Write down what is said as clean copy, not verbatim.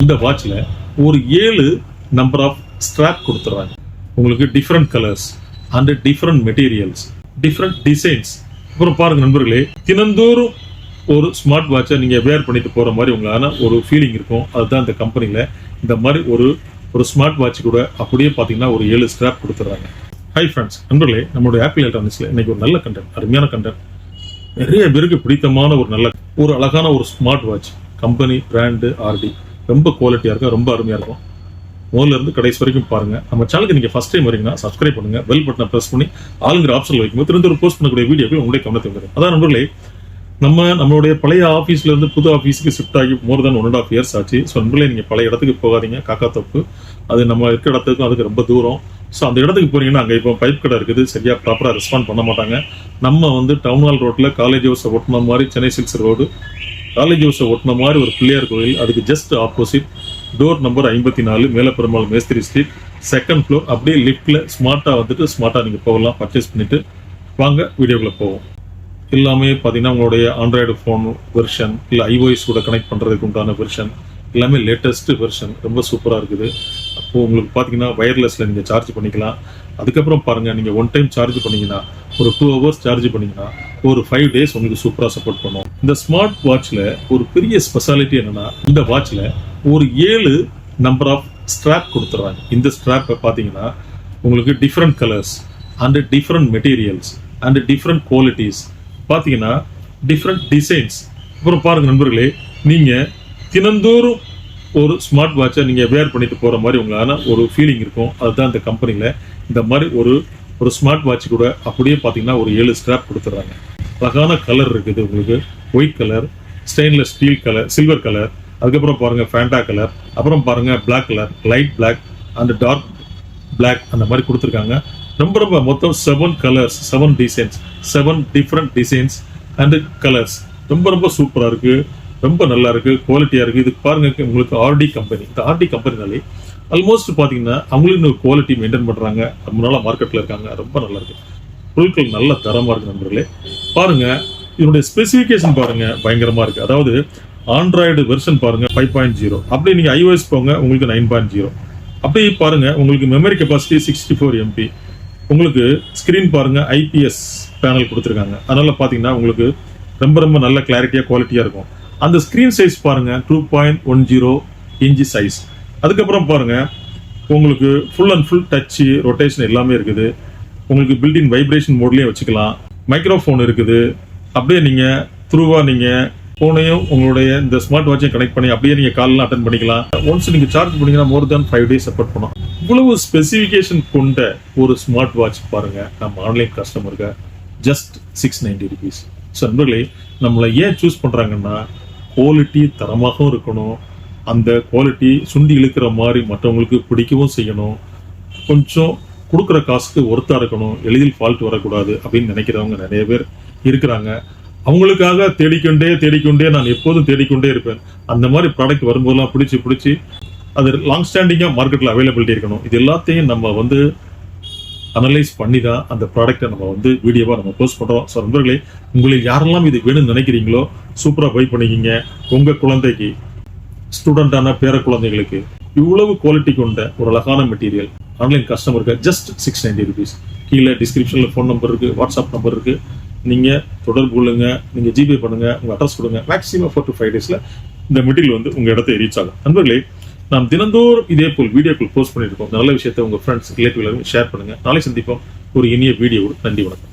இந்த வாட்ச்ல ஒரு 7 number of strap கொடுத்துறாங்க. உங்களுக்கு different colours and different materials, different designs. அப்புறம் பாருங்க நண்பர்களே, தினந்தோறும் ஒரு ஸ்மார்ட் வாட்சை நீங்க வேர் பண்ணிட்டு போற மாதிரி உங்களான ஒரு ஃபீலிங் இருக்கும். அதுதான் இந்த கம்பெனில இந்த மாதிரி ஒரு ஸ்மார்ட் வாட்ச் கூட அப்படியே பாத்தீங்கன்னா ஒரு 7 ஸ்ட்ராப் கொடுத்துறாங்க. ஹை ஃப்ரெண்ட்ஸ், நண்பர்களே, நம்மளுடைய ஆப்பிள் எலக்ட்ரானிக்ஸ்ல இன்னைக்கு ஒரு நல்ல கண்டென்ட், அருமையான கண்டென்ட், நிறைய பேருக்கு பிடித்தமான ஒரு அழகான ஒரு ஸ்மார்ட் வாட்ச். கம்பெனி பிராண்டு ஆர்டி, ரொம்ப குவாலிட்டியா இருக்கும், ரொம்ப அருமையா இருக்கும். முதல்ல இருந்து கடைசி வரைக்கும் பாருங்க. நம்ம சேனலுக்கு நீங்க ஃபர்ஸ்ட் டைம் வரீங்கன்னா சப்ஸ்கிரைப் பண்ணுங்க, பெல் பட்டனை பிரஸ் பண்ணி ஆளுங்கிற ஆப்ஷன்ல வைக்கும்போது திரும்ப போஸ்ட் பண்ணக்கூடிய வீடியோக்கள் உங்களுடைய கவனத்தை வரும். அதான் நண்பர்களே, நம்மளுடைய பழைய ஆஃபீஸ்ல இருந்து புது ஆஃபீஸுக்கு ஷிஃப்ட் ஆகி மோர் தென் 1.5 years ஆச்சு. ஸோ நண்பர்களே, நீங்க பழைய இடத்துக்கு போகாதீங்க. காக்கா தோப்பு, அது நம்ம இருக்கிற இடத்துக்கும் அதுக்கு ரொம்ப தூரம். ஸோ அந்த இடத்துக்கு போனீங்கன்னா அங்கே இப்போ பைப் கடை இருக்குது, சரியா ப்ராப்பராக ரெஸ்பாண்ட் பண்ண மாட்டாங்க. நம்ம டவுன் ஹால் ரோட்டில் காலேஜ் ஹவுஸை ஒட்டின மாதிரி, சென்னை சில்க்ஸ் ரோடு காலேஜ் ஹவுஸை ஒட்டின மாதிரி ஒரு பிள்ளையார் கோயில், அதுக்கு just opposite, door number 54, Melaperumal மேஸ்திரி ஸ்ட்ரீட், 2nd floor. அப்படியே லிஃப்ட்ல ஸ்மார்ட்டா நீங்க போகலாம். பர்ச்சேஸ் பண்ணிட்டு வாங்க வீடியோக்குள்ள போவோம். எல்லாமே பார்த்தீங்கன்னா உங்களுடைய ஆண்ட்ராய்டு ஃபோன் வெர்ஷன் இல்லை iOS கூட கனெக்ட் பண்ணுறதுக்கு உண்டான வெர்ஷன் எல்லாமே லேட்டஸ்ட் வெர்ஷன், ரொம்ப சூப்பராக இருக்குது. அப்போது உங்களுக்கு பார்த்தீங்கன்னா வயர்லெஸில் நீங்கள் சார்ஜ் பண்ணிக்கலாம். அதுக்கப்புறம் பாருங்கள், நீங்கள் 1 time சார்ஜ் பண்ணிங்கன்னா, ஒரு 2 hours சார்ஜ் பண்ணிங்கன்னா ஒரு 5 days உங்களுக்கு சூப்பராக சப்போர்ட் பண்ணும். இந்த ஸ்மார்ட் வாட்சில் ஒரு பெரிய ஸ்பெஷாலிட்டி என்னென்னா, இந்த வாட்சில் ஒரு 7 நம்பர் ஆஃப் ஸ்ட்ராப் கொடுத்துட்றாங்க. இந்த ஸ்ட்ராப்பை பார்த்தீங்கன்னா உங்களுக்கு different colours and different materials and different qualities, பார்த்தீங்கன்னா டிஃப்ரெண்ட் டிசைன்ஸ். அப்புறம் பாருங்கள் நண்பர்களே, நீங்கள் தினந்தோறும் ஒரு ஸ்மார்ட் வாட்சை நீங்கள் வேர் பண்ணிட்டு போகிற மாதிரி உங்களான ஒரு ஃபீலிங் இருக்கும். அதுதான் இந்த கம்பெனியில் இந்த மாதிரி ஒரு ஸ்மார்ட் வாட்ச் கூட அப்படியே பார்த்தீங்கன்னா ஒரு 7 ஸ்ட்ராப் கொடுத்துட்றாங்க. அழகான கலர் இருக்குது உங்களுக்கு, white colour, stainless steel colour, silver colour, அதுக்கப்புறம் பாருங்கள் ஃபேண்டா கலர், அப்புறம் பாருங்கள் black colour, light black and dark black, அந்த மாதிரி கொடுத்துருக்காங்க. ரொம்ப மொத்தம் 7 colours, 7 designs, 7 different designs and colours. ரொம்ப சூப்பராக இருக்கு, ரொம்ப நல்லா இருக்கு, குவாலிட்டியா இருக்கு. இது பாருங்க, உங்களுக்கு ஆர்டி கம்பெனி. இந்த ஆர்டி கம்பெனினாலே ஆல்மோஸ்ட் பாத்தீங்கன்னா அவங்களுக்கு குவாலிட்டி மெயின்டைன் பண்றாங்க. ரொம்ப நாளா மார்க்கெட்ல இருக்காங்க, ரொம்ப நல்லா இருக்கு. பொருட்கள் நல்ல தரமா இருக்கு நண்பர்களே. பாருங்க, இதனுடைய ஸ்பெசிஃபிகேஷன் பாருங்க, பயங்கரமா இருக்கு. அதாவது ஆண்ட்ராய்டு வெர்ஷன் பாருங்க 5.0, அப்படியே நீங்க iOS போங்க உங்களுக்கு 9.0. அப்படியே பாருங்க, உங்களுக்கு மெமரி கெபாசிட்டி 64 MB. உங்களுக்கு ஸ்கிரீன் பாருங்க IPS பேனல் கொடுத்துருக்காங்க. அதனால பாத்தீங்கன்னா உங்களுக்கு ரொம்ப நல்ல கிளாரிட்டியா குவாலிட்டியா இருக்கும். அந்த ஸ்கிரீன் சைஸ் பாருங்க 2.10 inch சைஸ். அதுக்கப்புறம் பாருங்க, உங்களுக்கு full and full touch, rotation எல்லாமே இருக்குது. உங்களுக்கு பில்டின் வைப்ரேஷன் மோட்லயே வச்சுக்கலாம். மைக்ரோஃபோன் இருக்குது. அப்படியே நீங்க த்ரூவா நீங்க போனையும் உங்களுடைய இந்த ஸ்மார்ட் வாட்சையும் கனெக்ட் பண்ணி அப்படியே நீங்க கால்லாம் அட்டன் பண்ணிக்கலாம். ஒன்ஸ் நீங்க சார்ஜ் பண்ணீங்கன்னா மோர் தென் 5 days சப்போர்ட் பண்ணும். இவ்வளவு ஸ்பெசிஃபிகேஷன் கொண்ட ஒரு ஸ்மார்ட் வாட்ச் பாருங்க, நம்ம ஆன்லைன் கஸ்டமருக்கு ஜஸ்ட் 690 rupees. ஸோ நண்பர்களே, நம்மளை ஏன் சூஸ் பண்றாங்கன்னா, குவாலிட்டி தரமாகவும் இருக்கணும், அந்த குவாலிட்டி சுண்டி இழுக்கிற மாதிரி மற்றவங்களுக்கு பிடிக்கவும் செய்யணும், கொஞ்சம் கொடுக்குற காசுக்கு ஒர்த்தா இருக்கணும், எளிதில் ஃபால்ட் வரக்கூடாது அப்படின்னு நினைக்கிறவங்க நிறைய பேர் இருக்கிறாங்க. அவங்களுக்காக தேடிக்கொண்டே நான் எப்போதும் தேடிக்கொண்டே இருப்பேன். அந்த மாதிரி ப்ராடக்ட் வரும்போதெல்லாம் பிடிச்சி அது லாங் ஸ்டாண்டிங்காக மார்க்கெட்டில் அவைலபிலிட்டி இருக்கணும். இது எல்லாத்தையும் நம்ம அனலைஸ் பண்ணி தான் அந்த ப்ராடக்ட்டை நம்ம வீடியோவா நம்ம போஸ்ட் பண்றோம். ஸோ நண்பர்களே, உங்களுக்கு யாரெல்லாம் இது வேணும்னு நினைக்கிறீங்களோ சூப்பரா பை பண்ணிக்கிங்க. உங்க குழந்தைக்கு, ஸ்டூடெண்டான பேர குழந்தைகளுக்கு இவ்வளவு குவாலிட்டி கொண்ட ஒரு அழகான மெட்டீரியல் ஆன்லைன் கஸ்டமருக்கு ஜஸ்ட் 690 rupees. கீழே டிஸ்கிரிப்ஷன்ல ஃபோன் நம்பர் இருக்கு, வாட்ஸ்அப் நம்பர் இருக்கு, நீங்க தொடர்பு கொள்ளுங்க, நீங்க ஜிபே பண்ணுங்க, உங்க அட்ரஸ் கொடுங்க. மேக்ஸிமம் 4 to 5 daysல இந்த மெட்டீரியல் உங்க இடத்தை ரீச் ஆகும். நண்பர்களே, நாம் தினந்தோறும் இதே போல் வீடியோக்கள் போஸ்ட் பண்ணியிருக்கோம். நல்ல விஷயத்தை உங்க ஃப்ரெண்ட்ஸ் ரிலேட்டிவ்ல ஷேர் பண்ணுங்க. நாளை சந்திப்போம் ஒரு இனிய வீடியோவோடு. நன்றி, வணக்கம்.